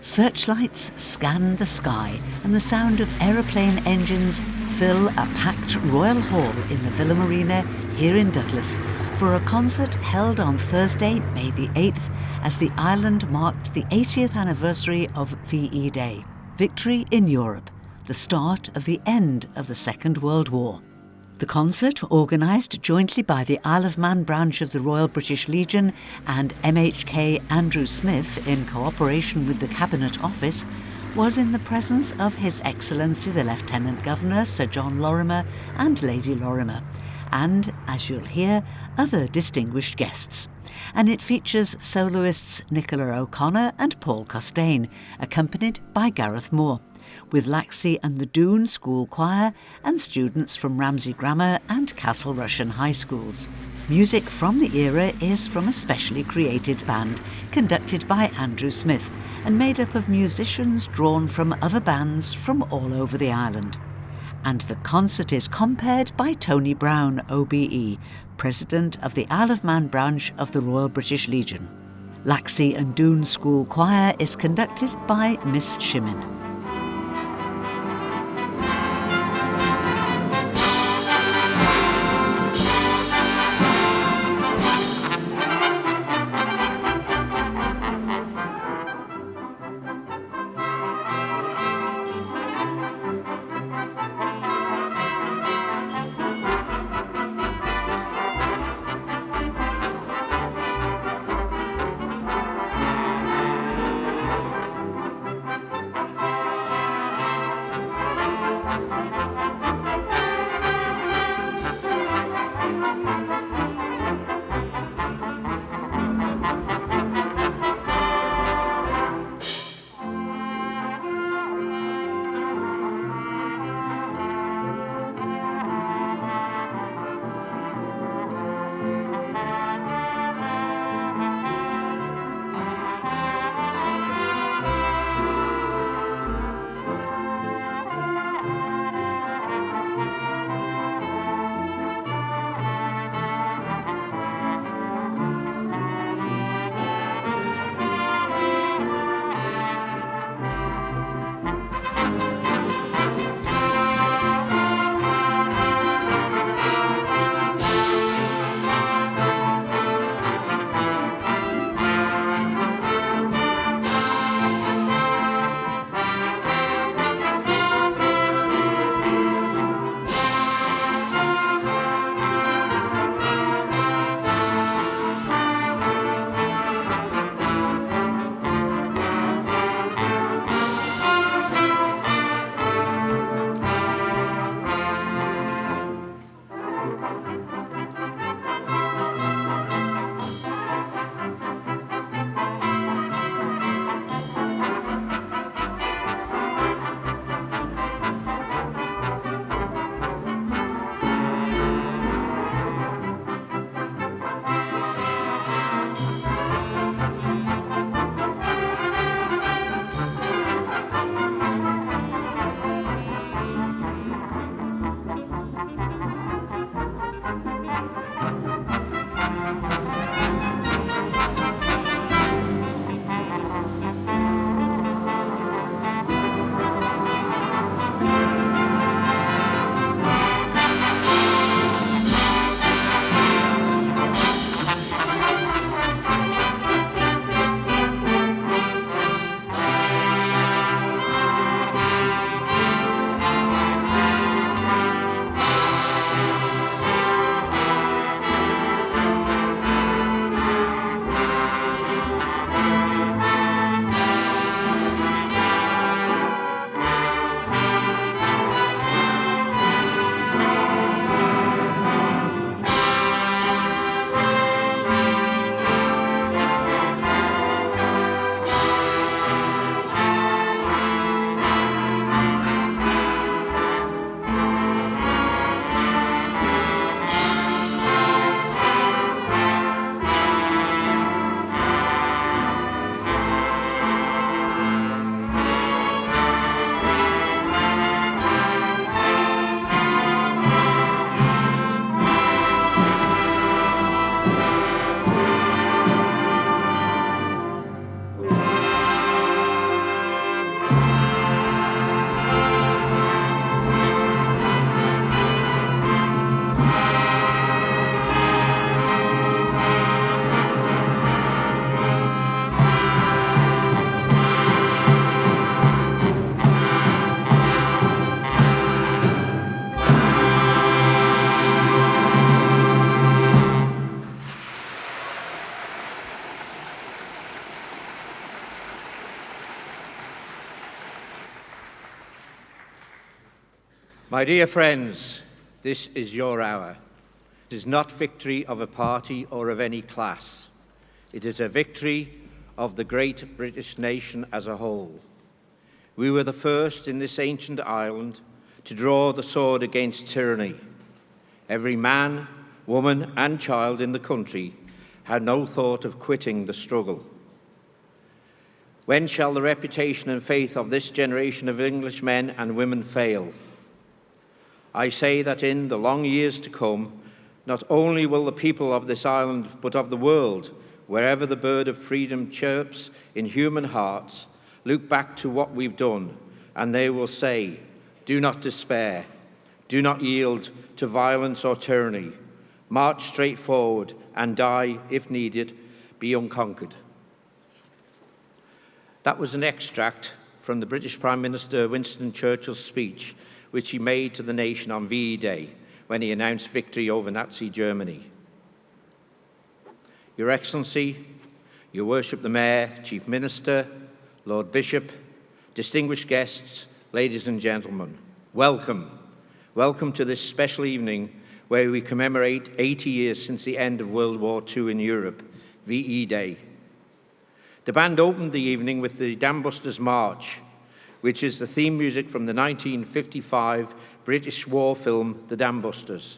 Searchlights scan the sky and the sound of aeroplane engines fill a packed Royal Hall in the Villa Marina here in Douglas for a concert held on Thursday, May the 8th, as the island marked the 80th anniversary of VE Day, Victory in Europe, the start of the end of the Second World War. The concert, organised jointly by the Isle of Man branch of the Royal British Legion and MHK Andrew Smith in cooperation with the Cabinet Office, was in the presence of His Excellency the Lieutenant Governor Sir John Lorimer and Lady Lorimer, and, as you'll hear, other distinguished guests. And it features soloists Nicola O'Connor and Paul Costain, accompanied by Gareth Moore, with Laxey and the Doon School Choir and students from Ramsey Grammar and Castle Rushen High Schools. Music from the era is from a specially created band conducted by Andrew Smith and made up of musicians drawn from other bands from all over the island. And the concert is compared by Tony Brown, OBE, President of the Isle of Man branch of the Royal British Legion. Laxey and Doon School Choir is conducted by Miss Shimmin. My dear friends, this is your hour. It is not victory of a party or of any class. It is a victory of the great British nation as a whole. We were the first in this ancient island to draw the sword against tyranny. Every man, woman, and child in the country had no thought of quitting the struggle. When shall the reputation and faith of this generation of English men and women fail? I say that in the long years to come, not only will the people of this island, but of the world, wherever the bird of freedom chirps in human hearts, look back to what we've done, and they will say, do not despair, do not yield to violence or tyranny, march straight forward and die, if needed, be unconquered. That was an extract from the British Prime Minister Winston Churchill's speech, which he made to the nation on VE Day when he announced victory over Nazi Germany. Your Excellency, Your Worship the Mayor, Chief Minister, Lord Bishop, distinguished guests, ladies and gentlemen, welcome. Welcome to this special evening where we commemorate 80 years since the end of World War II in Europe, VE Day. The band opened the evening with the Dam Busters March, which is the theme music from the 1955 British war film, The Dam Busters.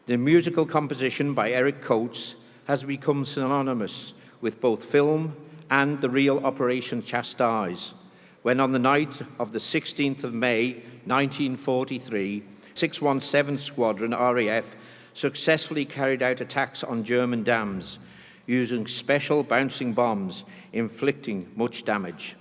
The musical composition by Eric Coates has become synonymous with both film and the real Operation Chastise, when on the night of the 16th of May, 1943, 617 Squadron RAF successfully carried out attacks on German dams using special bouncing bombs, inflicting much damage.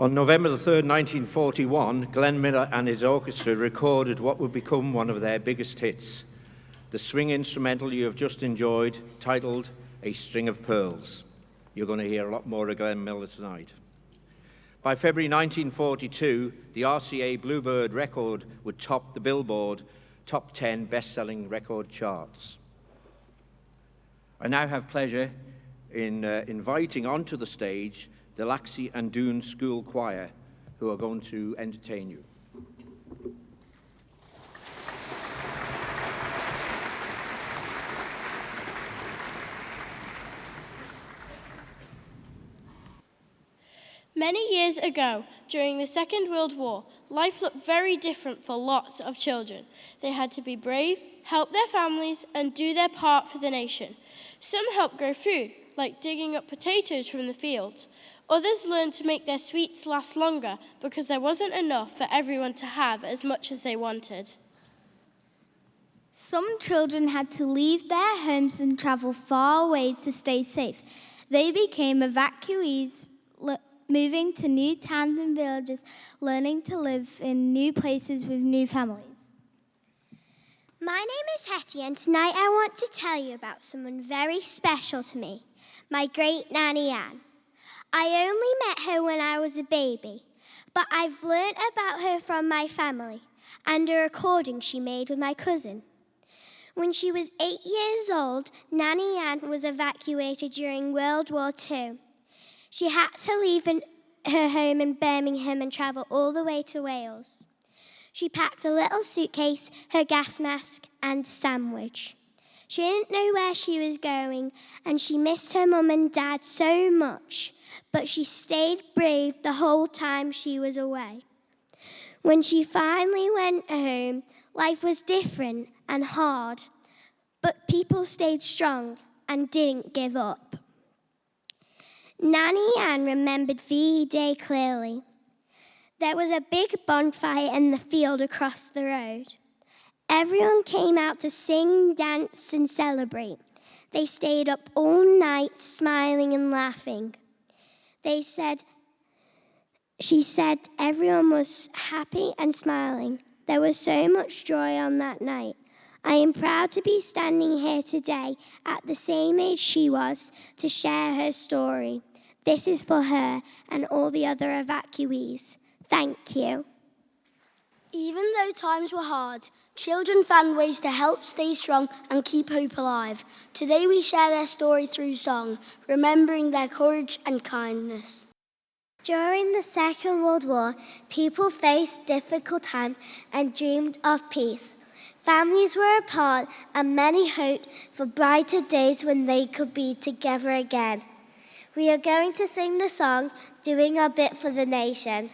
On November the 3rd, 1941, Glenn Miller and his orchestra recorded what would become one of their biggest hits, the swing instrumental you have just enjoyed, titled A String of Pearls. You're going to hear a lot more of Glenn Miller tonight. By February 1942, the RCA Bluebird record would top the Billboard Top 10 best-selling record charts. I now have pleasure in inviting onto the stage the Laxey and Doon School Choir, who are going to entertain you. Many years ago, during the Second World War, life looked very different for lots of children. They had to be brave, help their families, and do their part for the nation. Some helped grow food, like digging up potatoes from the fields. Others learned to make their sweets last longer because there wasn't enough for everyone to have as much as they wanted. Some children had to leave their homes and travel far away to stay safe. They became evacuees, moving to new towns and villages, learning to live in new places with new families. My name is Hetty, and tonight I want to tell you about someone very special to me, my great Nanny Ann. I only met her when I was a baby, but I've learnt about her from my family and a recording she made with my cousin. When she was 8 years old, Nanny Ann was evacuated during World War II. She had to leave her home in Birmingham and travel all the way to Wales. She packed a little suitcase, her gas mask, and a sandwich. She didn't know where she was going, and she missed her mum and dad so much, but she stayed brave the whole time she was away. When she finally went home, life was different and hard, but people stayed strong and didn't give up. Nanny Ann remembered VE Day clearly. There was a big bonfire in the field across the road. Everyone came out to sing, dance, and celebrate. They stayed up all night smiling and laughing. She said everyone was happy and smiling. There was so much joy on that night. I am proud to be standing here today at the same age she was to share her story. This is for her and all the other evacuees. Thank you. Even though times were hard, children found ways to help stay strong and keep hope alive. Today we share their story through song, remembering their courage and kindness. During the Second World War, people faced difficult times and dreamed of peace. Families were apart and many hoped for brighter days when they could be together again. We are going to sing the song, Doing Our Bit for the Nation.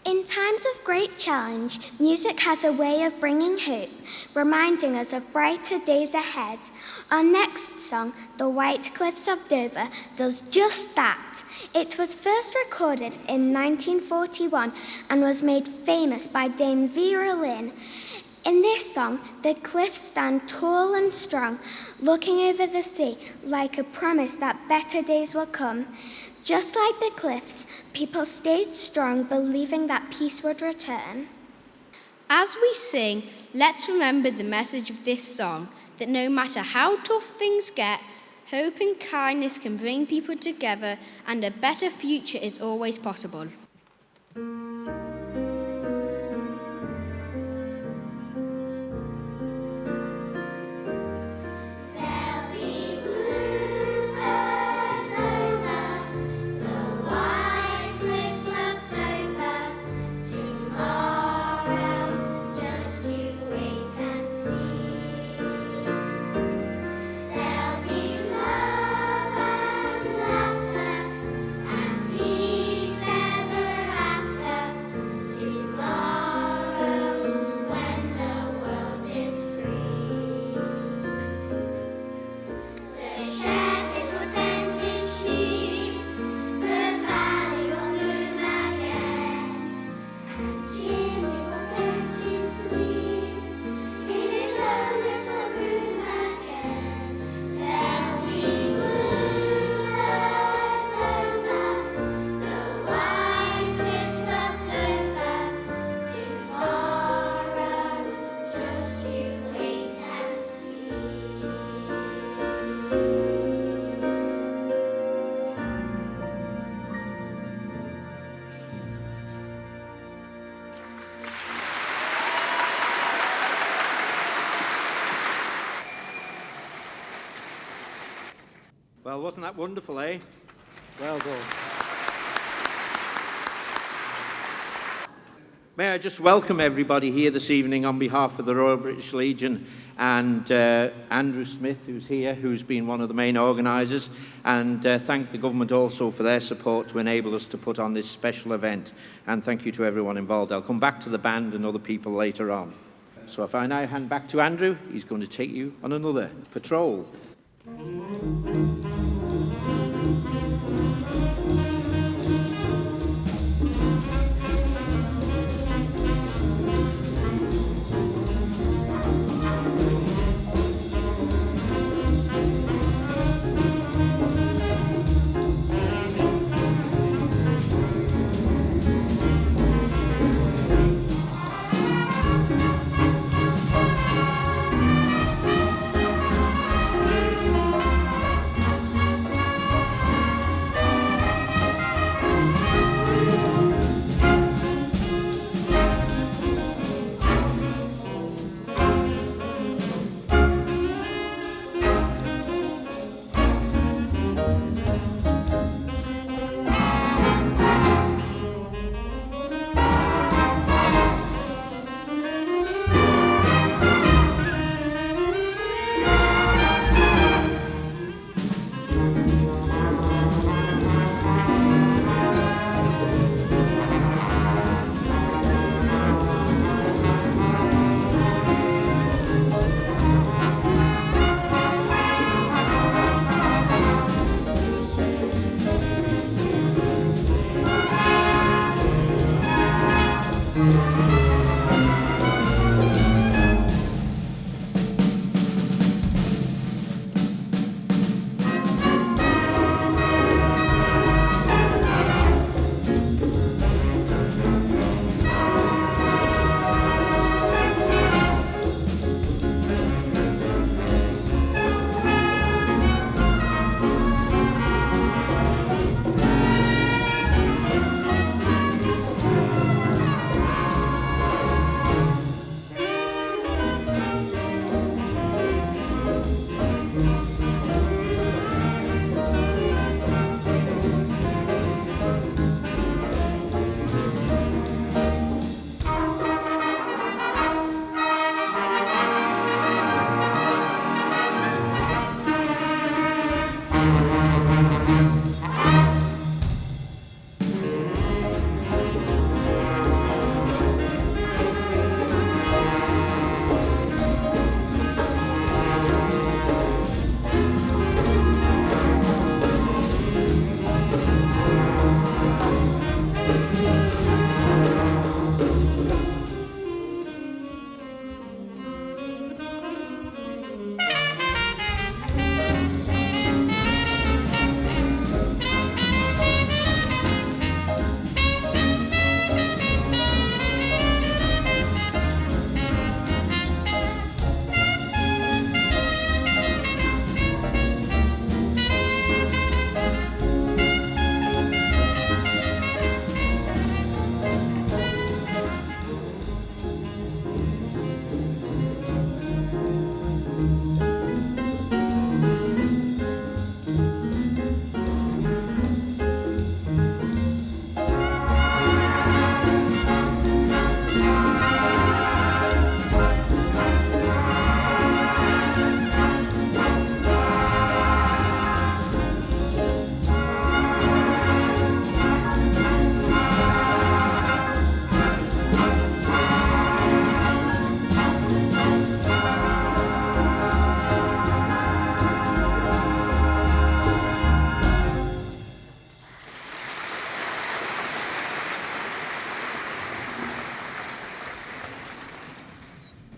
In times of great challenge, music has a way of bringing hope, reminding us of brighter days ahead. Our next song, The White Cliffs of Dover, does just that. It was first recorded in 1941 and was made famous by Dame Vera Lynn. In this song, the cliffs stand tall and strong, looking over the sea like a promise that better days will come. Just like the cliffs, people stayed strong, believing that peace would return. As we sing, let's remember the message of this song, that no matter how tough things get, hope and kindness can bring people together and a better future is always possible. Well, wasn't that wonderful, eh? Well done. May I just welcome everybody here this evening on behalf of the Royal British Legion and Andrew Smith, who's here, who's been one of the main organisers, and thank the government also for their support to enable us to put on this special event. And thank you to everyone involved. I'll come back to the band and other people later on. So if I now hand back to Andrew, he's going to take you on another patrol.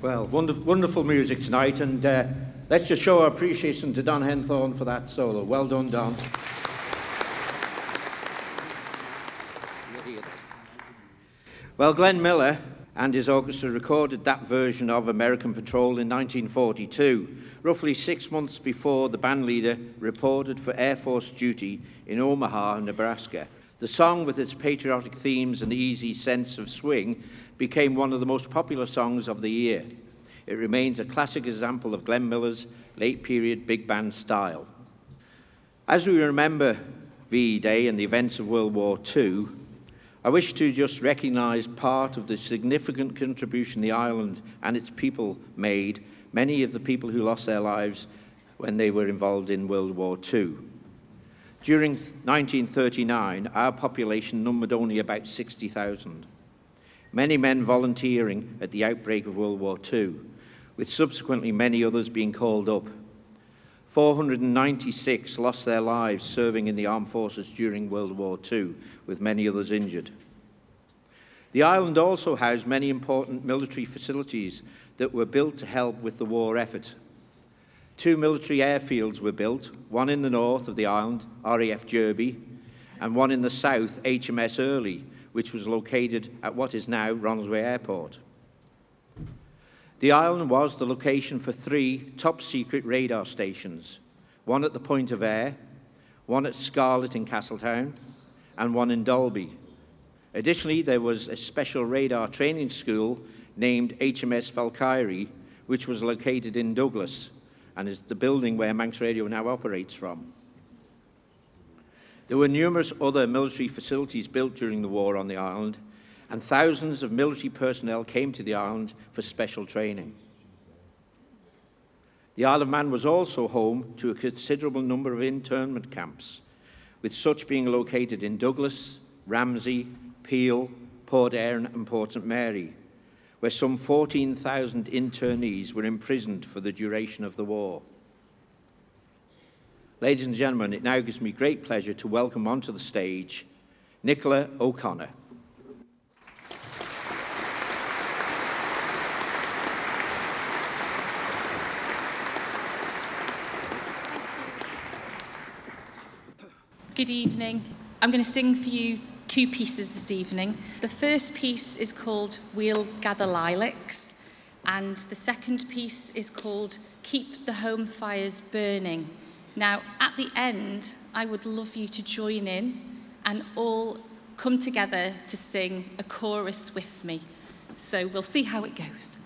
Well, wonderful music tonight, and let's just show our appreciation to Don Henthorne for that solo. Well done, Don. Well, Glenn Miller and his orchestra recorded that version of American Patrol in 1942, roughly 6 months before the bandleader reported for Air Force duty in Omaha, Nebraska. The song, with its patriotic themes and easy sense of swing, became one of the most popular songs of the year. It remains a classic example of Glenn Miller's late-period big band style. As we remember VE Day and the events of World War II, I wish to just recognise part of the significant contribution the island and its people made, many of the people who lost their lives when they were involved in World War II. During 1939, our population numbered only about 60,000. Many men volunteering at the outbreak of World War II, with subsequently many others being called up. 496 lost their lives serving in the armed forces during World War II, with many others injured. The island also housed many important military facilities that were built to help with the war effort. 2 military airfields were built, one in the north of the island, RAF Derby, and one in the south, HMS Early, which was located at what is now Ronsway Airport. The island was the location for 3 top-secret radar stations, one at the Point of Ayre, one at Scarlett in Castletown, and one in Dalby. Additionally, there was a special radar training school named HMS Valkyrie, which was located in Douglas, and is the building where Manx Radio now operates from. There were numerous other military facilities built during the war on the island, and thousands of military personnel came to the island for special training. The Isle of Man was also home to a considerable number of internment camps, with such being located in Douglas, Ramsey, Peel, Port Erin and Port St Mary, where some 14,000 internees were imprisoned for the duration of the war. Ladies and gentlemen, it now gives me great pleasure to welcome onto the stage Nicola O'Connor. Good evening. I'm going to sing for you 2 pieces this evening. The first piece is called We'll Gather Lilacs, and the second piece is called Keep the Home Fires Burning. Now, at the end, I would love you to join in and all come together to sing a chorus with me. So we'll see how it goes.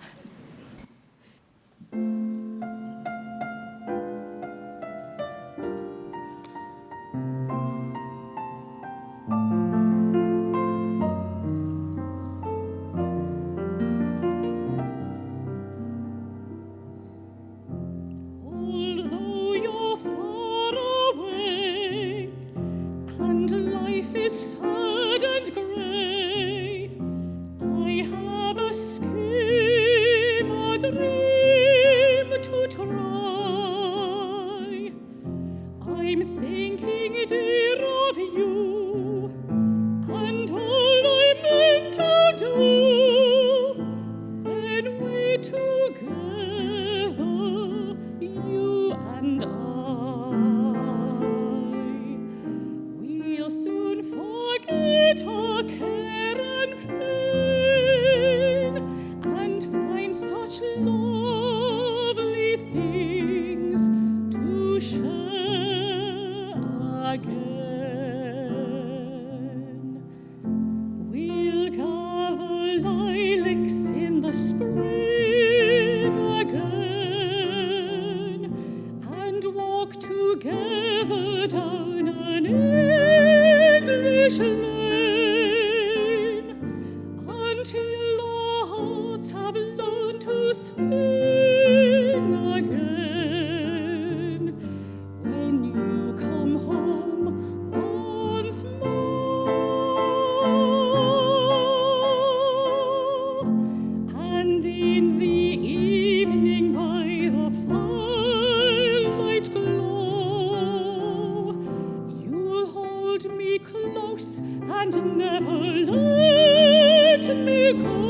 Never let me go.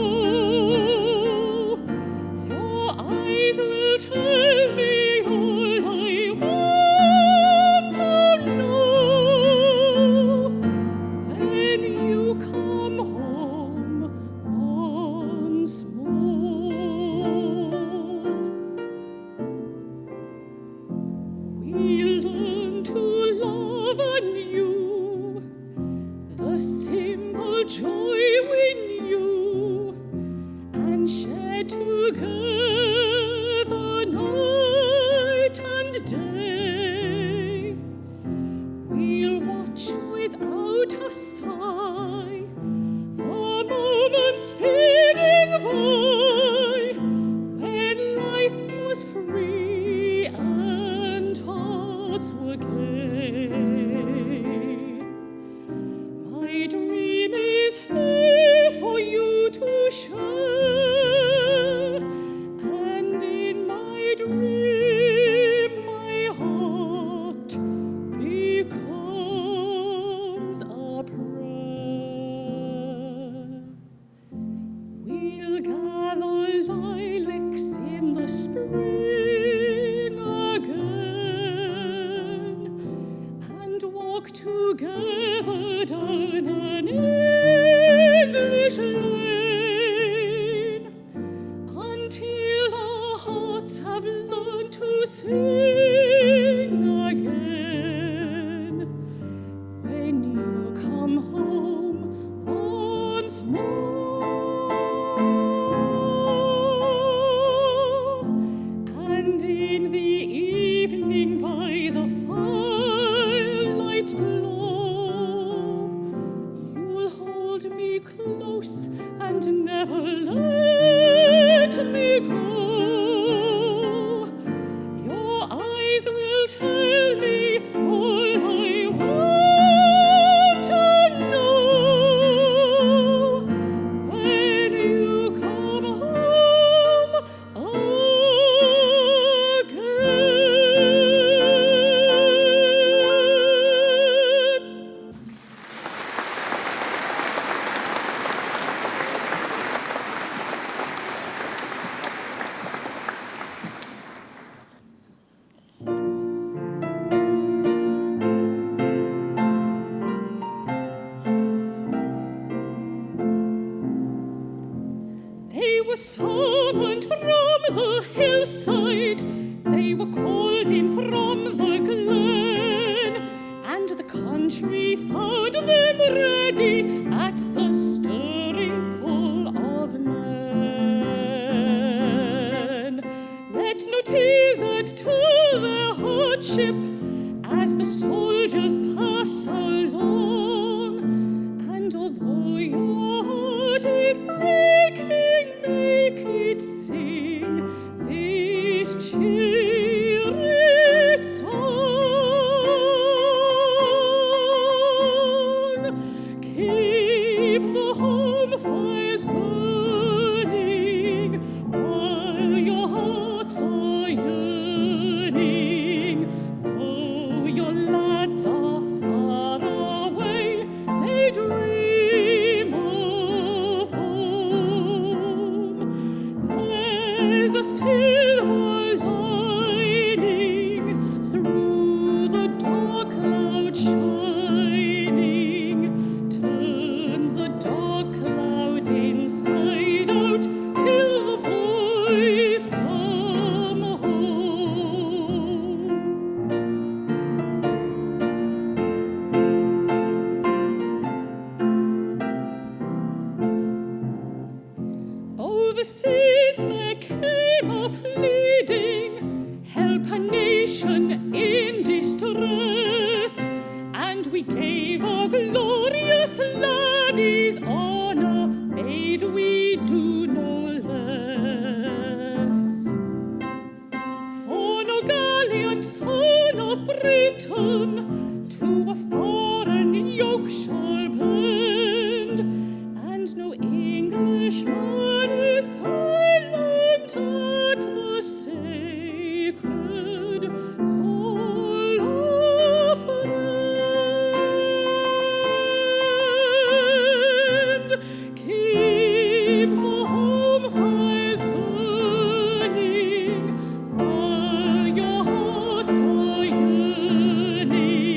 shed together night and day. We'll watch without a sigh the moments speeding by, when life was free and hearts were gay. My dream is here for you to share, and in my dream my heart becomes a prayer. We'll gather lilacs in the spring again, and walk together down an English lane, until our hearts have learned to sing again. When you come home once more, and in the evening by the firelight's glow, you'll hold me close and never let me go. Your eyes will tell me all I want to know. When you come home again. They were summoned from the hillside, they were called in from the glen, and the country found them ready at the stirring call of men. Let no tears add to their hardship as the soldiers pass along, and although your heart is breaking, make it sing this cheery song. Keep the home fires burning while your hearts are yearning. Though your lads are far away, they dream of home. There's a silver lining through the dark cloud shining. Turn the dark cloud inside out till the boys come home. Overseas there came a pleading, help a nation in distress, and we gave our glorious laddies honor, bade we do no less. For no gallant son of Britain to a foreign yoke shall bend, and no Englishman is silent at the sacred call of friend. Keep the home fires burning while your hearts are yearning.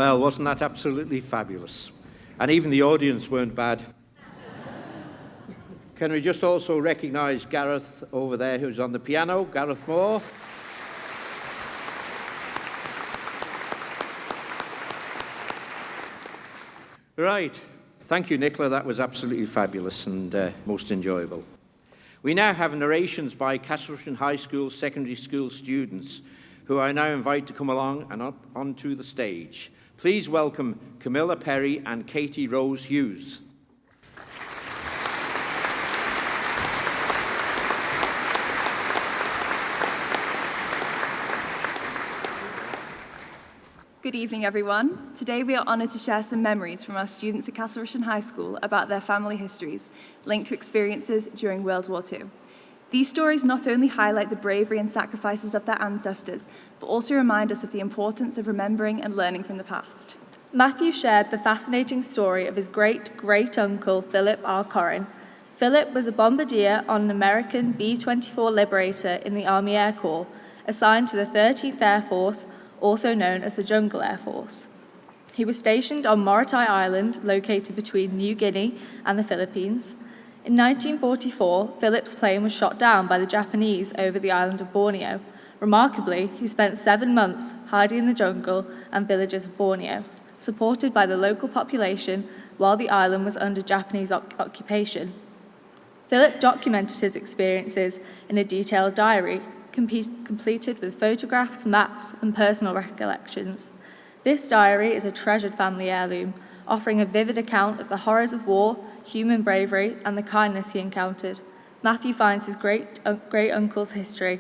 Well, wasn't that absolutely fabulous? And even the audience weren't bad. Can we just also recognise Gareth over there, who's on the piano, Gareth Moore? Right. Thank you, Nicola. That was absolutely fabulous and most enjoyable. We now have narrations by Castle Rushen High School secondary school students, who I now invite to come along and up onto the stage. Please welcome Camilla Perry and Katie Rose Hughes. Good evening, everyone. Today we are honoured to share some memories from our students at Castle Rushen High School about their family histories linked to experiences during World War II. These stories not only highlight the bravery and sacrifices of their ancestors, but also remind us of the importance of remembering and learning from the past. Matthew shared the fascinating story of his great-great-uncle, Philip R. Corrin. Philip was a bombardier on an American B-24 Liberator in the Army Air Corps, assigned to the 13th Air Force, also known as the Jungle Air Force. He was stationed on Morotai Island, located between New Guinea and the Philippines. In 1944, Philip's plane was shot down by the Japanese over the island of Borneo. Remarkably, he spent 7 months hiding in the jungle and villages of Borneo, supported by the local population while the island was under Japanese occupation. Philip documented his experiences in a detailed diary, completed with photographs, maps, and personal recollections. This diary is a treasured family heirloom, offering a vivid account of the horrors of war, human bravery, and the kindness he encountered. Matthew finds his great-uncle's history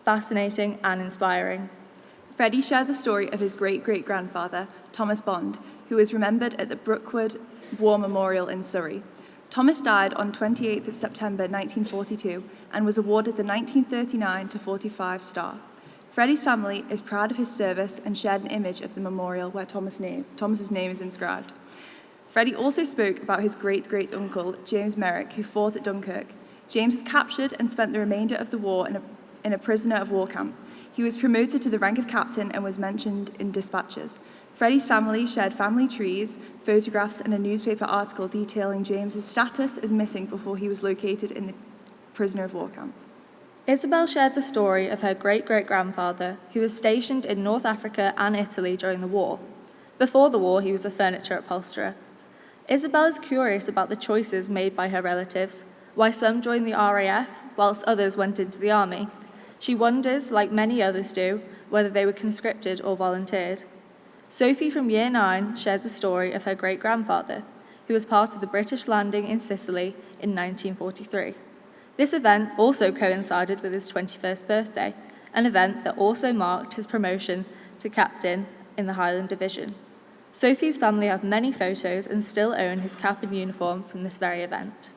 fascinating and inspiring. Freddie shared the story of his great-great-grandfather, Thomas Bond, who is remembered at the Brookwood War Memorial in Surrey. Thomas died on 28th of September 1942 and was awarded the 1939-45 star. Freddie's family is proud of his service and shared an image of the memorial where Thomas's name is inscribed. Freddie also spoke about his great-great-uncle, James Merrick, who fought at Dunkirk. James was captured and spent the remainder of the war in a prisoner of war camp. He was promoted to the rank of captain and was mentioned in dispatches. Freddie's family shared family trees, photographs, and a newspaper article detailing James's status as missing before he was located in the prisoner of war camp. Isabel shared the story of her great-great-grandfather, who was stationed in North Africa and Italy during the war. Before the war, he was a furniture upholsterer. Isabel is curious about the choices made by her relatives, why some joined the RAF whilst others went into the army. She wonders, like many others do, whether they were conscripted or volunteered. Sophie from Year 9 shared the story of her great-grandfather, who was part of the British landing in Sicily in 1943. This event also coincided with his 21st birthday, an event that also marked his promotion to captain in the Highland Division. Sophie's family have many photos and still own his cap and uniform from this very event.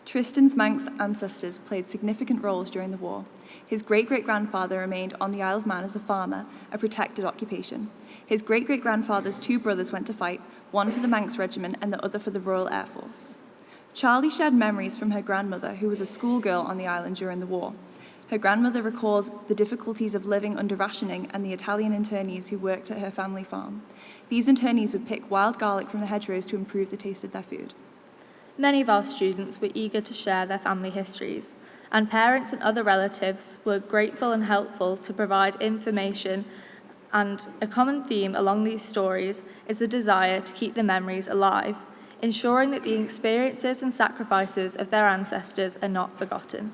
Tristan's Manx ancestors played significant roles during the war. His great-great-grandfather remained on the Isle of Man as a farmer, a protected occupation. His great-great-grandfather's 2 brothers went to fight, one for the Manx Regiment and the other for the Royal Air Force. Charlie shared memories from her grandmother, who was a schoolgirl on the island during the war. Her grandmother recalls the difficulties of living under rationing and the Italian internees who worked at her family farm. These internees would pick wild garlic from the hedgerows to improve the taste of their food. Many of our students were eager to share their family histories, and parents and other relatives were grateful and helpful to provide information, and a common theme along these stories is the desire to keep the memories alive, ensuring that the experiences and sacrifices of their ancestors are not forgotten.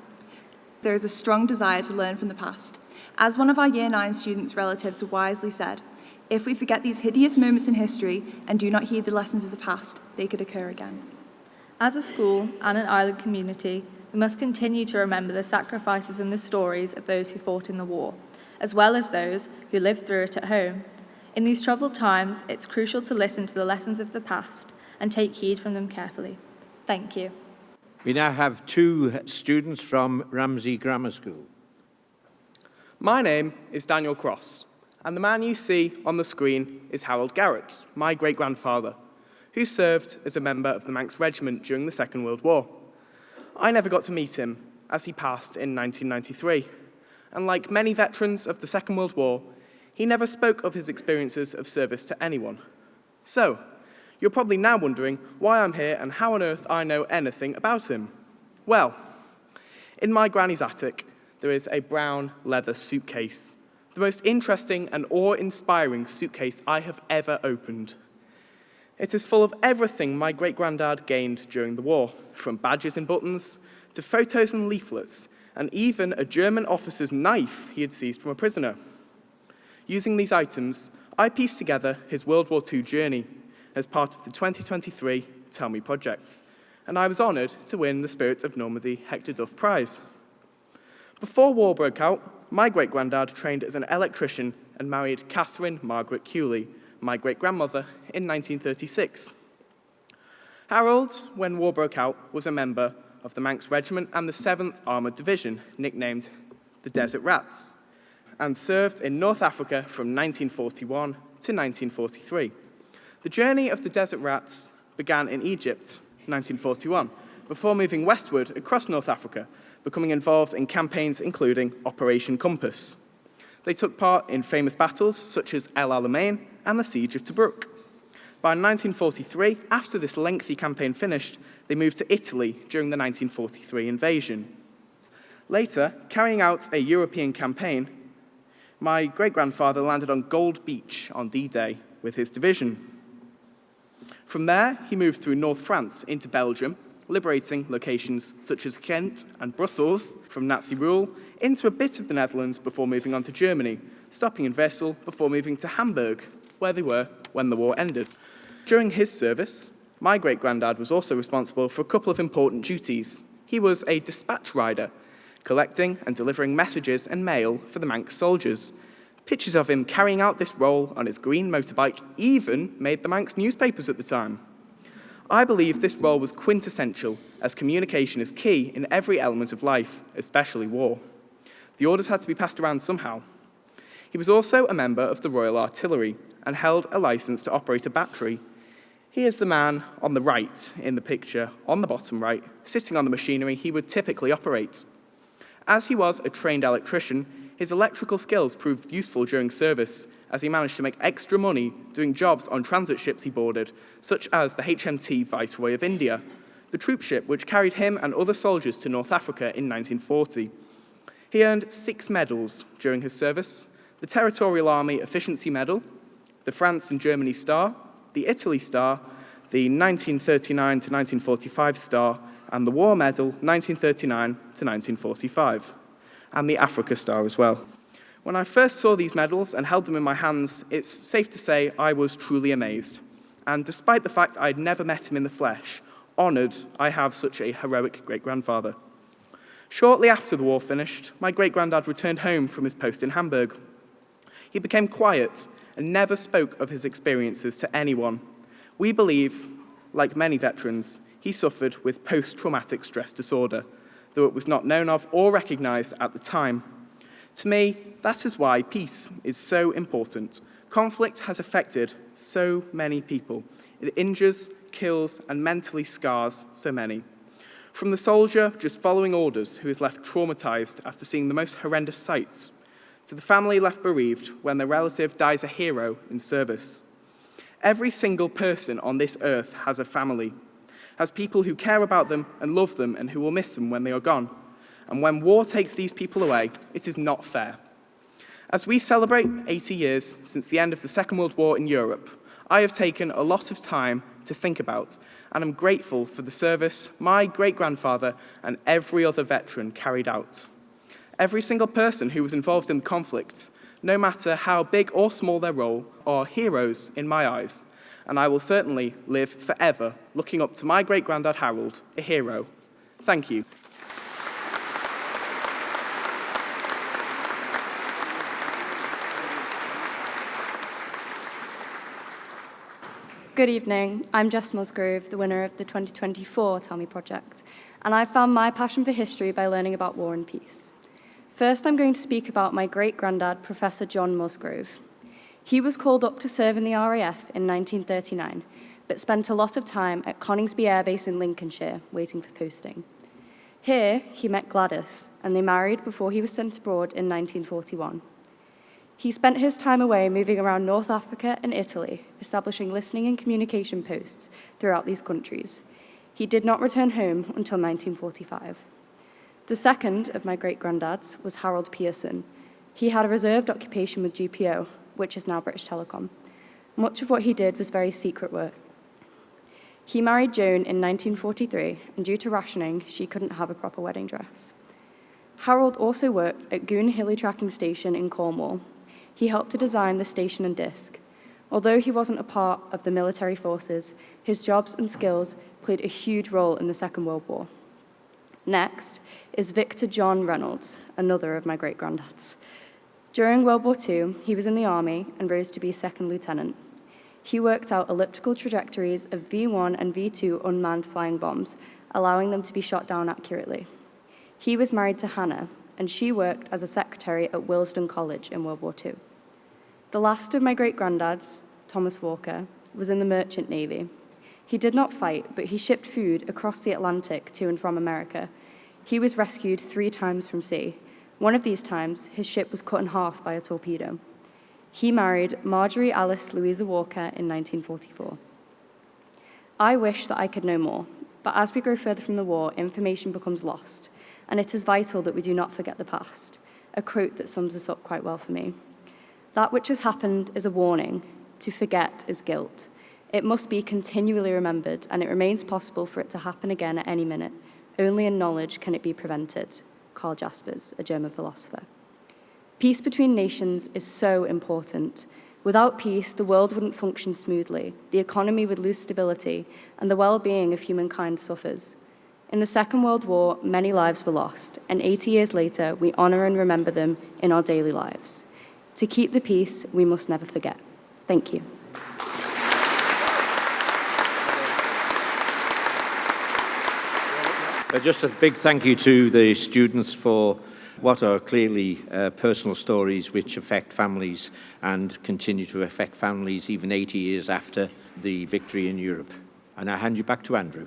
There is a strong desire to learn from the past. As one of our Year 9 students' relatives wisely said, if we forget these hideous moments in history and do not heed the lessons of the past, they could occur again. As a school and an island community, we must continue to remember the sacrifices and the stories of those who fought in the war, as well as those who lived through it at home. In these troubled times, it's crucial to listen to the lessons of the past and take heed from them carefully. Thank you. We now have 2 students from Ramsey Grammar School. My name is Daniel Cross, and the man you see on the screen is Harold Garrett, my great-grandfather, who served as a member of the Manx Regiment during the Second World War. I never got to meet him, as he passed in 1993, and like many veterans of the Second World War, He never spoke of his experiences of service to anyone. So, you're probably now wondering why I'm here and how on earth I know anything about him. Well, in my granny's attic, there is a brown leather suitcase, the most interesting and awe-inspiring suitcase I have ever opened. It is full of everything my great-granddad gained during the war, from badges and buttons to photos and leaflets, and even a German officer's knife he had seized from a prisoner. Using these items, I pieced together his World War II journey as part of the 2023 Tell Me project, and I was honoured to win the Spirit of Normandy Hector Duff Prize. Before war broke out, my great-granddad trained as an electrician and married Catherine Margaret Cooley, my great-grandmother, in 1936. Harold, when war broke out, was a member of the Manx Regiment and the 7th Armoured Division, nicknamed the Desert Rats, and served in North Africa from 1941 to 1943. The journey of the Desert Rats began in Egypt, 1941, before moving westward across North Africa, becoming involved in campaigns including Operation Compass. They took part in famous battles such as El Alamein and the Siege of Tobruk. By 1943, after this lengthy campaign finished, they moved to Italy during the 1943 invasion. Later, carrying out a European campaign, my great-grandfather landed on Gold Beach on D-Day with his division. From there, he moved through North France into Belgium, liberating locations such as Ghent and Brussels from Nazi rule, into a bit of the Netherlands before moving on to Germany, stopping in Wesel before moving to Hamburg, where they were when the war ended. During his service, my great-granddad was also responsible for a couple of important duties. He was a dispatch rider, collecting and delivering messages and mail for the Manx soldiers. Pictures of him carrying out this role on his green motorbike even made the Manx newspapers at the time. I believe this role was quintessential, as communication is key in every element of life, especially war. The orders had to be passed around somehow. He was also a member of the Royal Artillery and held a license to operate a battery. He is the man on the right in the picture, on the bottom right, sitting on the machinery he would typically operate. As he was a trained electrician, his electrical skills proved useful during service, as he managed to make extra money doing jobs on transit ships he boarded, such as the HMT Viceroy of India, the troop ship which carried him and other soldiers to North Africa in 1940. He earned 6 medals during his service: the Territorial Army Efficiency Medal, the France and Germany Star, the Italy Star, the 1939 to 1945 Star, and the War Medal 1939 to 1945, and the Africa Star as well. When I first saw these medals and held them in my hands, it's safe to say I was truly amazed. And despite the fact I'd never met him in the flesh, honoured I have such a heroic great-grandfather. Shortly after the war finished, my great-granddad returned home from his post in Hamburg. He became quiet and never spoke of his experiences to anyone. We believe, like many veterans, he suffered with post-traumatic stress disorder, though it was not known of or recognised at the time. To me, that is why peace is so important. Conflict has affected so many people. It injures, kills, and mentally scars so many. From the soldier just following orders who is left traumatised after seeing the most horrendous sights, to the family left bereaved when their relative dies a hero in service. Every single person on this earth has a family, has people who care about them and love them and who will miss them when they are gone. And when war takes these people away, it is not fair. As we celebrate 80 years since the end of the Second World War in Europe, I have taken a lot of time to think about, and I'm grateful for the service my great-grandfather and every other veteran carried out. Every single person who was involved in the conflict, no matter how big or small their role, are heroes in my eyes, and I will certainly live forever looking up to my great-granddad Harold, a hero. Thank you. Good evening, I'm Jess Musgrove, the winner of the 2024 Tell Me project, and I found my passion for history by learning about war and peace. First, I'm going to speak about my great-granddad, Professor John Musgrove. He was called up to serve in the RAF in 1939, but spent a lot of time at Coningsby Air Base in Lincolnshire, waiting for posting. Here, he met Gladys, and they married before he was sent abroad in 1941. He spent his time away moving around North Africa and Italy, establishing listening and communication posts throughout these countries. He did not return home until 1945. The second of my great-granddads was Harold Pearson. He had a reserved occupation with GPO, which is now British Telecom. Much of what he did was very secret work. He married Joan in 1943, and due to rationing, she couldn't have a proper wedding dress. Harold also worked at Goon Hilly Tracking Station in Cornwall. He helped to design the station and disc. Although he wasn't a part of the military forces, his jobs and skills played a huge role in the Second World War. Next is Victor John Reynolds, another of my great-granddads. During World War II, he was in the army and rose to be second lieutenant. He worked out elliptical trajectories of V-1 and V-2 unmanned flying bombs, allowing them to be shot down accurately. He was married to Hannah, and she worked as a secretary at Willesden College in World War II. The last of my great-granddads, Thomas Walker, was in the Merchant Navy. He did not fight, but he shipped food across the Atlantic to and from America. He was rescued 3 times from sea. One of these times, his ship was cut in half by a torpedo. He married Marjorie Alice Louisa Walker in 1944. I wish that I could know more, but as we grow further from the war, information becomes lost, and it is vital that we do not forget the past, a quote that sums this up quite well for me. That which has happened is a warning. To forget is guilt. It must be continually remembered, and it remains possible for it to happen again at any minute. Only in knowledge can it be prevented. Karl Jaspers, a German philosopher. Peace between nations is so important. Without peace, the world wouldn't function smoothly, the economy would lose stability, and the well-being of humankind suffers. In the Second World War, many lives were lost, and 80 years later, we honor and remember them in our daily lives. To keep the peace, we must never forget. Thank you. Just a big thank you to the students for what are clearly personal stories which affect families and continue to affect families even 80 years after the victory in Europe. And I hand you back to Andrew.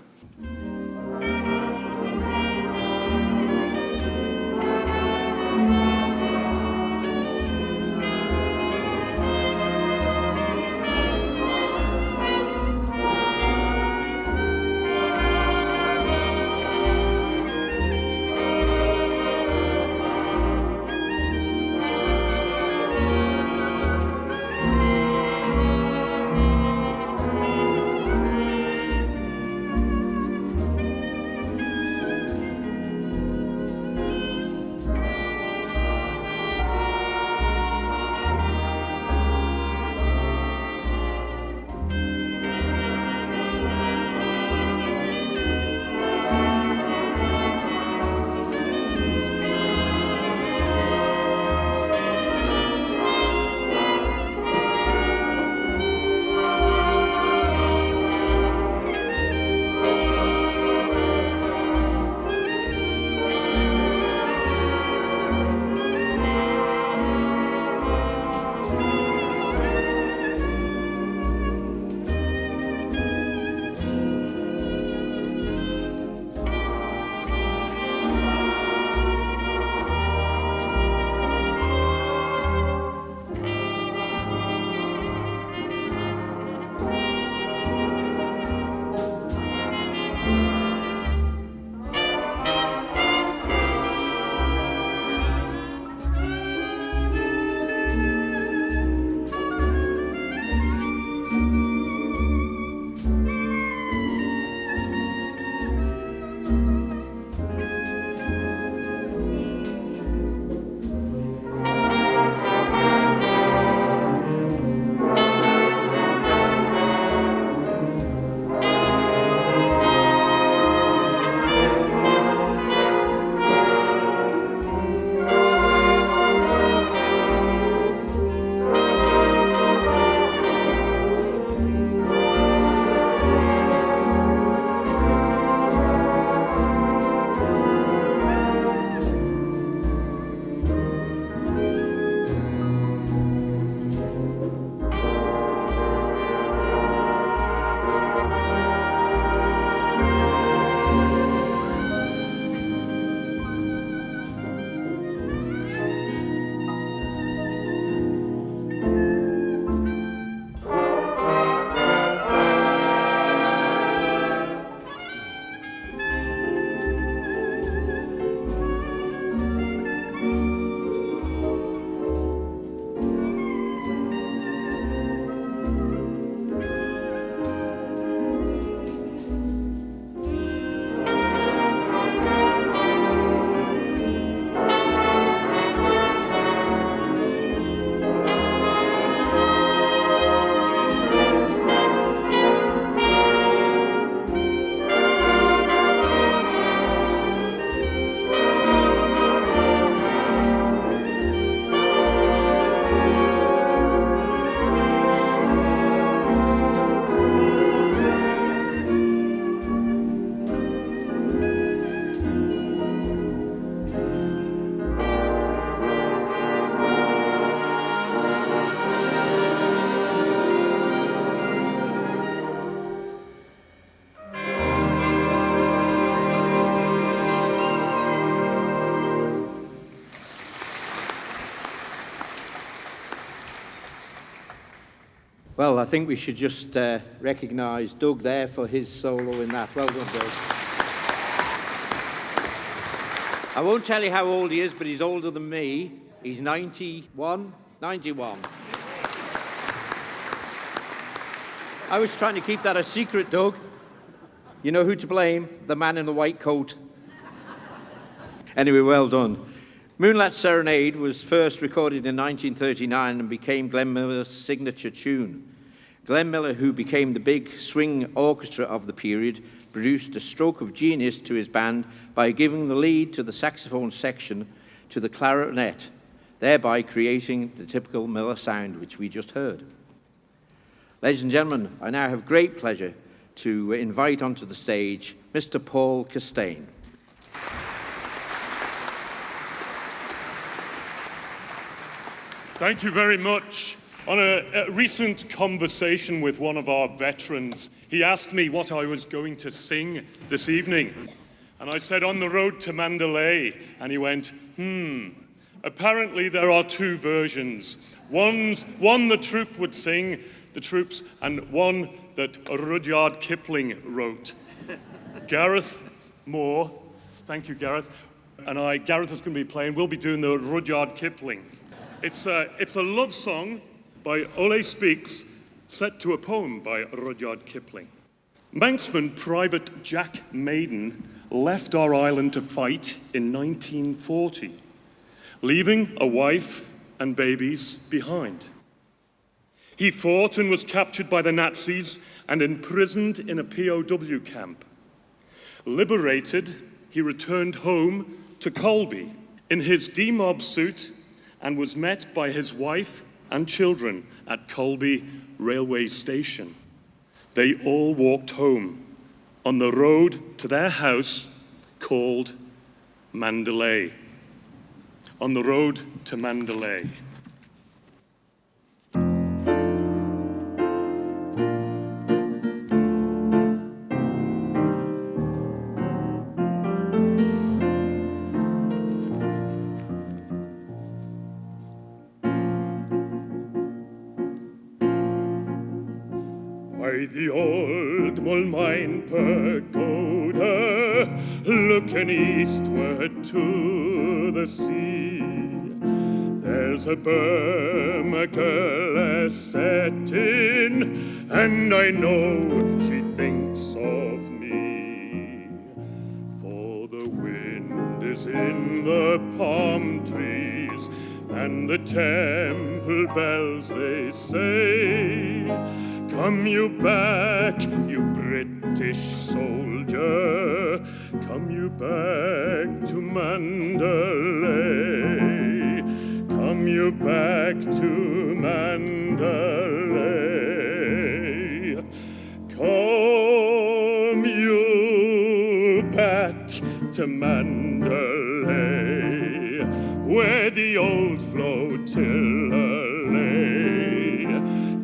Well, I think we should just recognise Doug there for his solo in that. Well done, Doug. I won't tell you how old he is, but he's older than me. He's 91. 91. I was trying to keep that a secret, Doug. You know who to blame? The man in the white coat. Anyway, well done. Moonlight Serenade was first recorded in 1939 and became Glenn Miller's signature tune. Glenn Miller, who became the big swing orchestra of the period, produced a stroke of genius to his band by giving the lead to the saxophone section to the clarinet, thereby creating the typical Miller sound, which we just heard. Ladies and gentlemen, I now have great pleasure to invite onto the stage Mr. Paul Costain. Thank you very much. On a recent conversation with one of our veterans, he asked me what I was going to sing this evening. And I said, On the Road to Mandalay. And he went, Apparently there are two versions. One the troupe would sing, the troops, and one that Rudyard Kipling wrote. Gareth Moore, thank you, Gareth, and Gareth is going to be playing, we'll be doing the Rudyard Kipling. It's a love song by Ole Speaks, set to a poem by Rudyard Kipling. Manxman Private Jack Maiden left our island to fight in 1940, leaving a wife and babies behind. He fought and was captured by the Nazis and imprisoned in a POW camp. Liberated, he returned home to Colby in his demob suit and was met by his wife and children at Colby railway station. They all walked home on the road to their house called Mandalay. On the road to Mandalay. By the old Mulmine pagoda, looking eastward to the sea, there's a Burma girl a-settin', and I know she thinks of me. For the wind is in the palm trees, and the temple bells they say, come you back, you British soldier, come you back to Mandalay, come you back to Mandalay, come you back to Mandalay, where the old flotilla lay.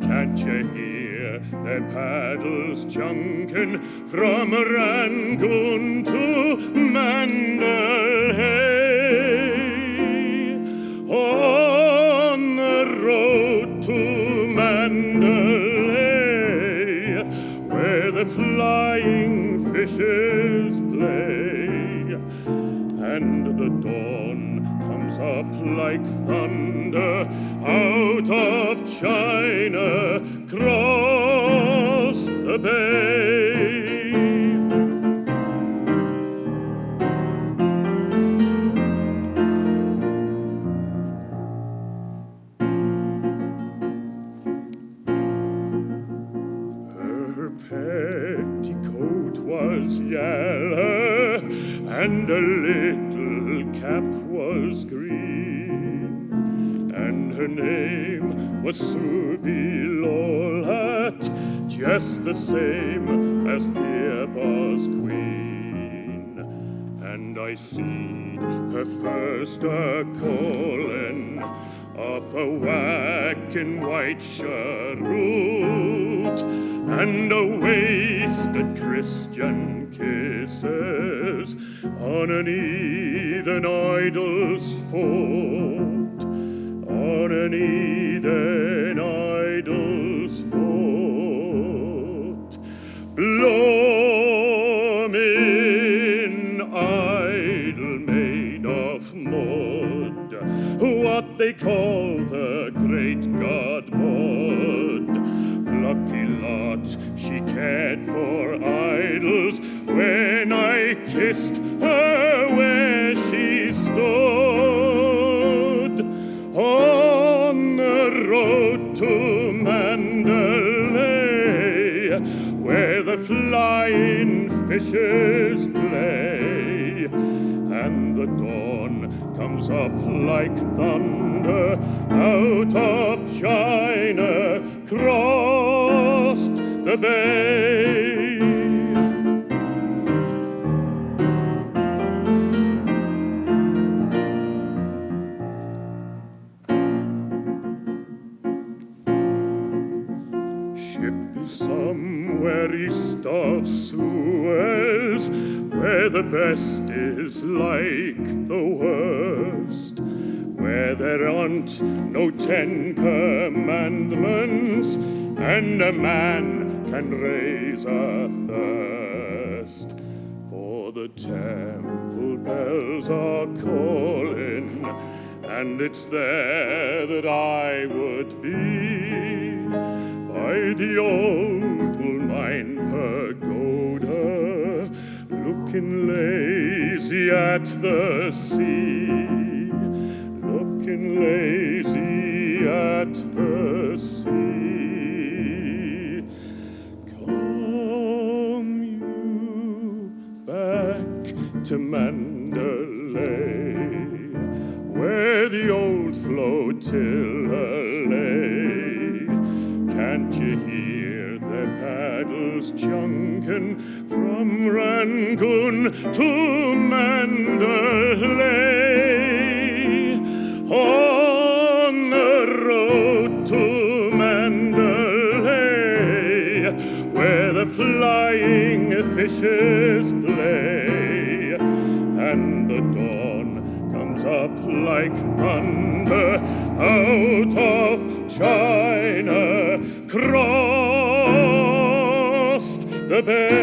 Can't you hear their paddles junkin' from Rangoon to Mandalay? On the road to Mandalay, where the flying fishes play, and the dawn comes up like thunder out of China, cross the bay. Her petticoat was yellow, and a little cap was green, and her name was Subi Lolat, just the same as Theba's queen. And I seed her first a-callin' of a whackin' white cheroot, and a wasted Christian kisses on an heathen idol's foot, on an heathen idol's foot. blooming idol made of mud, what they call the great god Maud. Plucky lot, she cared for idols when I kissed her where she stood on the road to Mandalay, where the flying fishes play, and the dawn comes up like thunder out of China, crossed the bay. Somewhere east of Suez, where the best is like the worst, where there aren't no 10 commandments, and a man can raise a thirst. For the temple bells are calling, and it's there that I would be, by the old Woolmine pagoda, looking lazy at the sea, looking lazy at the sea. Come you back to Mandalay, where the old flotilla lay. Can't you hear their paddles chunkin' from Rangoon to Mandalay? On the road to Mandalay, where the flying fishes play, and the dawn comes up like thunder out of China, crossed the bay.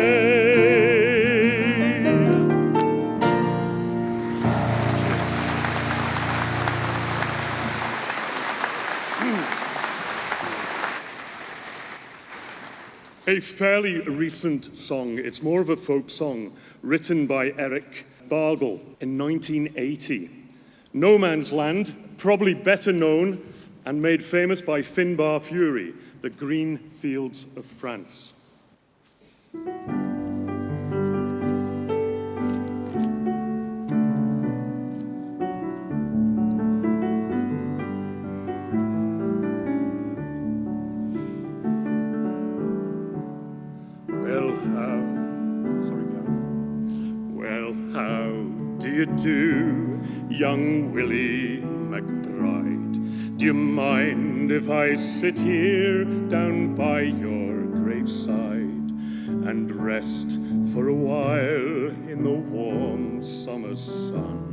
A fairly recent song. It's more of a folk song written by Eric Bargle in 1980. No Man's Land, probably better known and made famous by Finbar Fury, The Green Fields of France. Well, how do you do, young Willie McBride? Do you mind if I sit here down by your graveside and rest for a while in the warm summer sun?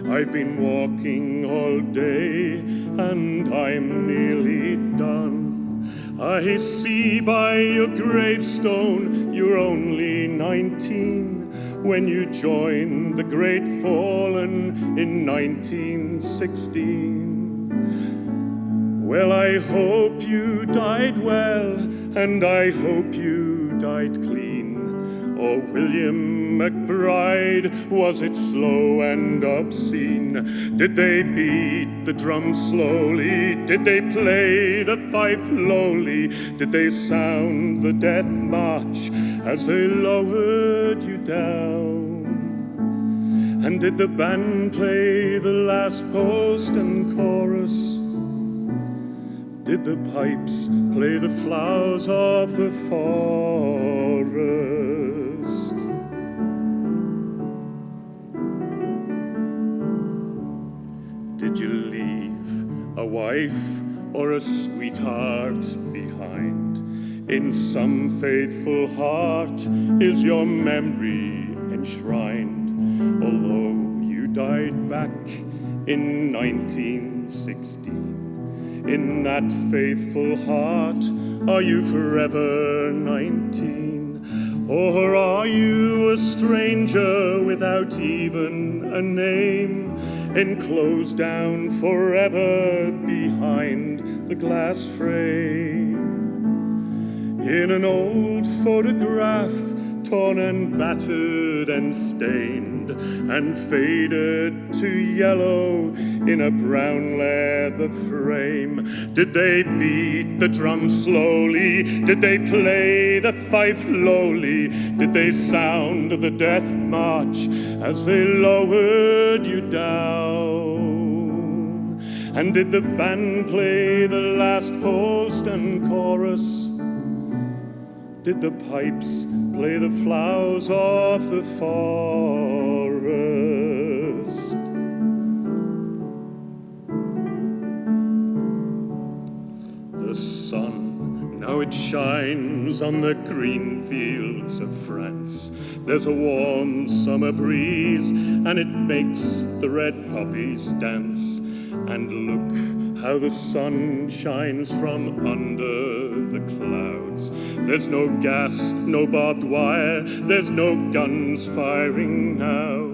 I've been walking all day and I'm nearly done. I see by your gravestone you're only 19 when you joined the Great Fallen in 1916. Well, I hope you died well, and I hope you died clean. Oh, William McBride, was it slow and obscene? Did they beat the drum slowly? Did they play the fife lowly? Did they sound the death march as they lowered you down? And did the band play the last post and chorus? Did the pipes play the flowers of the forest? Did you leave a wife or a sweetheart behind? In some faithful heart is your memory enshrined, although you died back in 1916. In that faithful heart, are you forever 19? Or are you a stranger without even a name, enclosed down forever behind the glass frame? In an old photograph, torn and battered and stained and faded to yellow in a brown leather frame. Did they beat the drum slowly? Did they play the fife lowly? Did they sound the death march as they lowered you down? And did the band play the last post and chorus? Did the pipes play the flowers of the forest? The sun, now it shines on the green fields of France. There's a warm summer breeze, and it makes the red poppies dance. And look how the sun shines from under the clouds. There's no gas, no barbed wire, there's no guns firing now.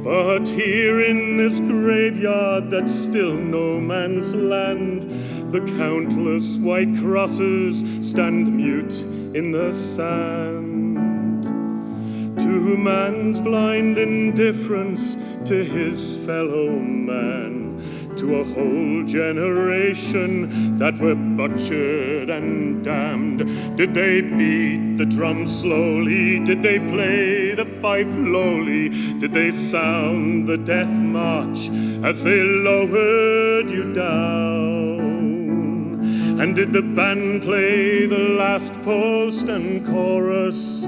But here in this graveyard that's still no man's land, the countless white crosses stand mute in the sand. To man's blind indifference to his fellow man, to a whole generation that were butchered and damned. Did they beat the drum slowly? Did they play the fife lowly? Did they sound the death march as they lowered you down? And did the band play the last post and chorus?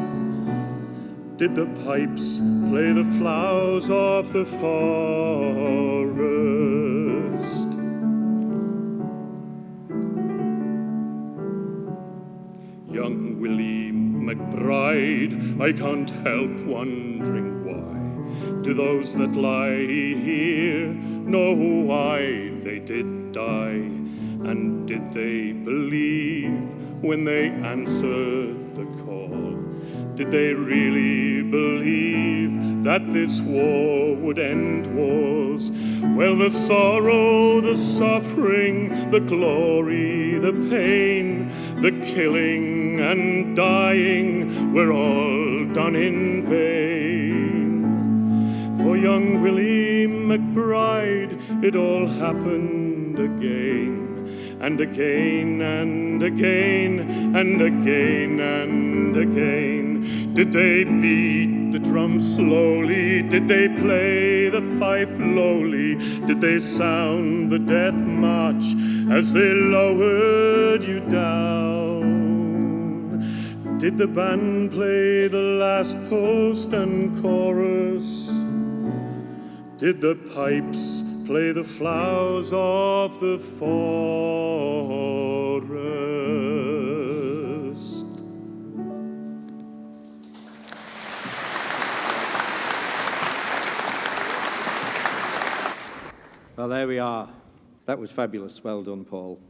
Did the pipes play the flowers of the forest? Young Willie McBride, I can't help wondering why. Do those that lie here know why they did die? And did they believe when they answered the call? Did they really believe that this war would end wars? Well, the sorrow, the suffering, the glory, the pain, the killing and dying were all done in vain. For young Willie McBride, it all happened again. And again and again and again and again. Did they beat the drum slowly? Did they play the fife lowly? Did they sound the death march as they lowered you down? Did the band play the last post and chorus? Did the pipes play the flowers of the forest? Well, there we are. That was fabulous. Well done, Paul.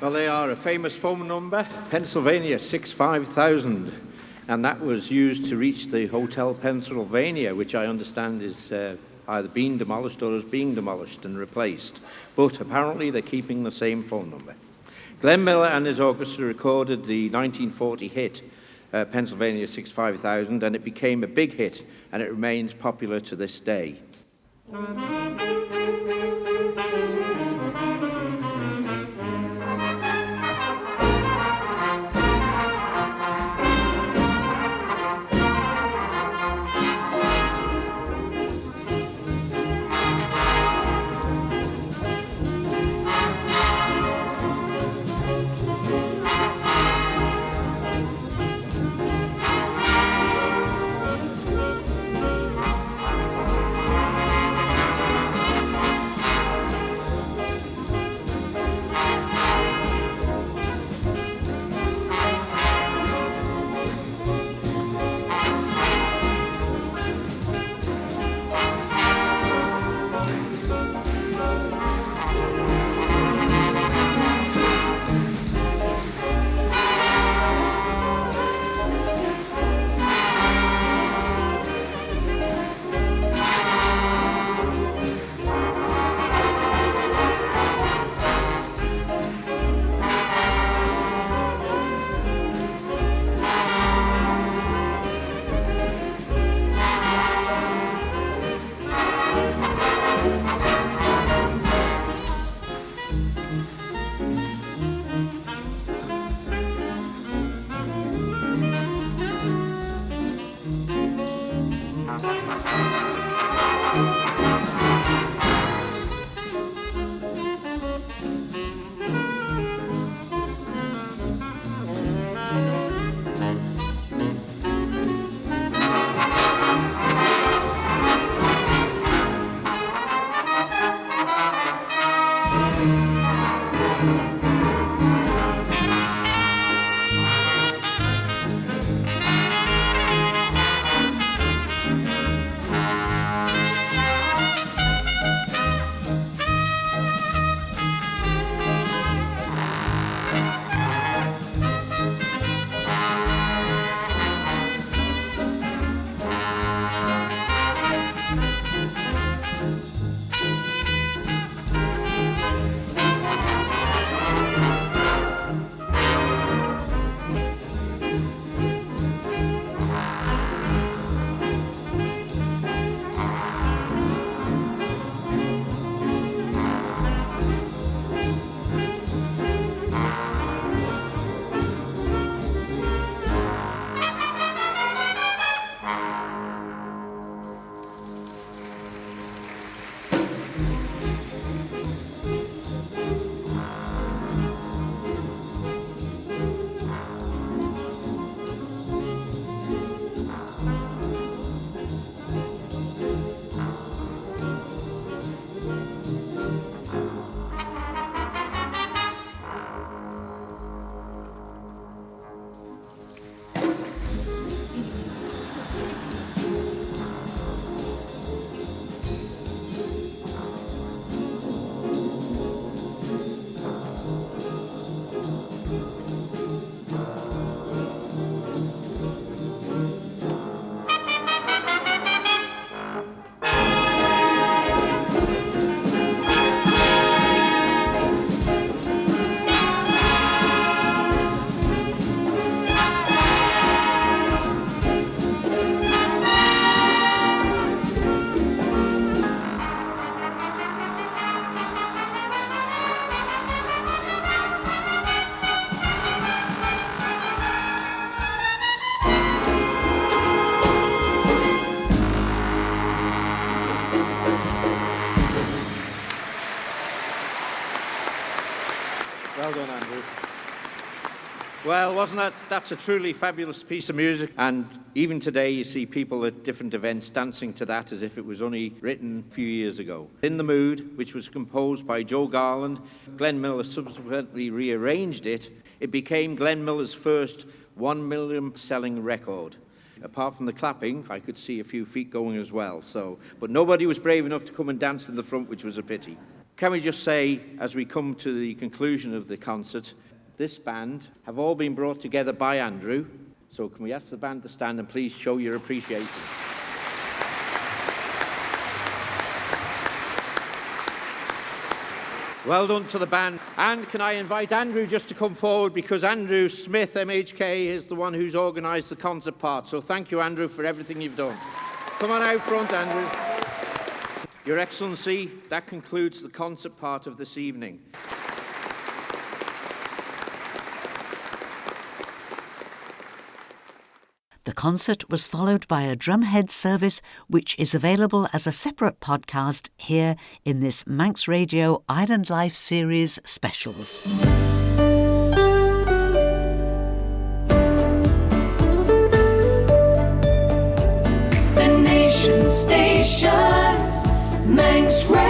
Well, they are a famous phone number, Pennsylvania 65000, and that was used to reach the Hotel Pennsylvania, which I understand is either being demolished or is being demolished and replaced. But apparently they're keeping the same phone number. Glenn Miller and his orchestra recorded the 1940 hit, Pennsylvania 65000, and it became a big hit, and it remains popular to this day. Well done, Andrew. Well, that's a truly fabulous piece of music, and even today you see people at different events dancing to that as if it was only written a few years ago. In the Mood, which was composed by Joe Garland, Glenn Miller subsequently rearranged it. It became Glenn Miller's first 1 million selling record. Apart from the clapping, I could see a few feet going as well. But nobody was brave enough to come and dance in the front, which was a pity. Can we just say, as we come to the conclusion of the concert, this band have all been brought together by Andrew. So can we ask the band to stand and please show your appreciation. Well done to the band. And can I invite Andrew just to come forward, because Andrew Smith, MHK, is the one who's organised the concert part. So thank you, Andrew, for everything you've done. Come on out front, Andrew. Your Excellency, that concludes the concert part of this evening. The concert was followed by a Drumhead service, which is available as a separate podcast here in this Manx Radio Island Life series specials. The Nation Station, Manx Radio.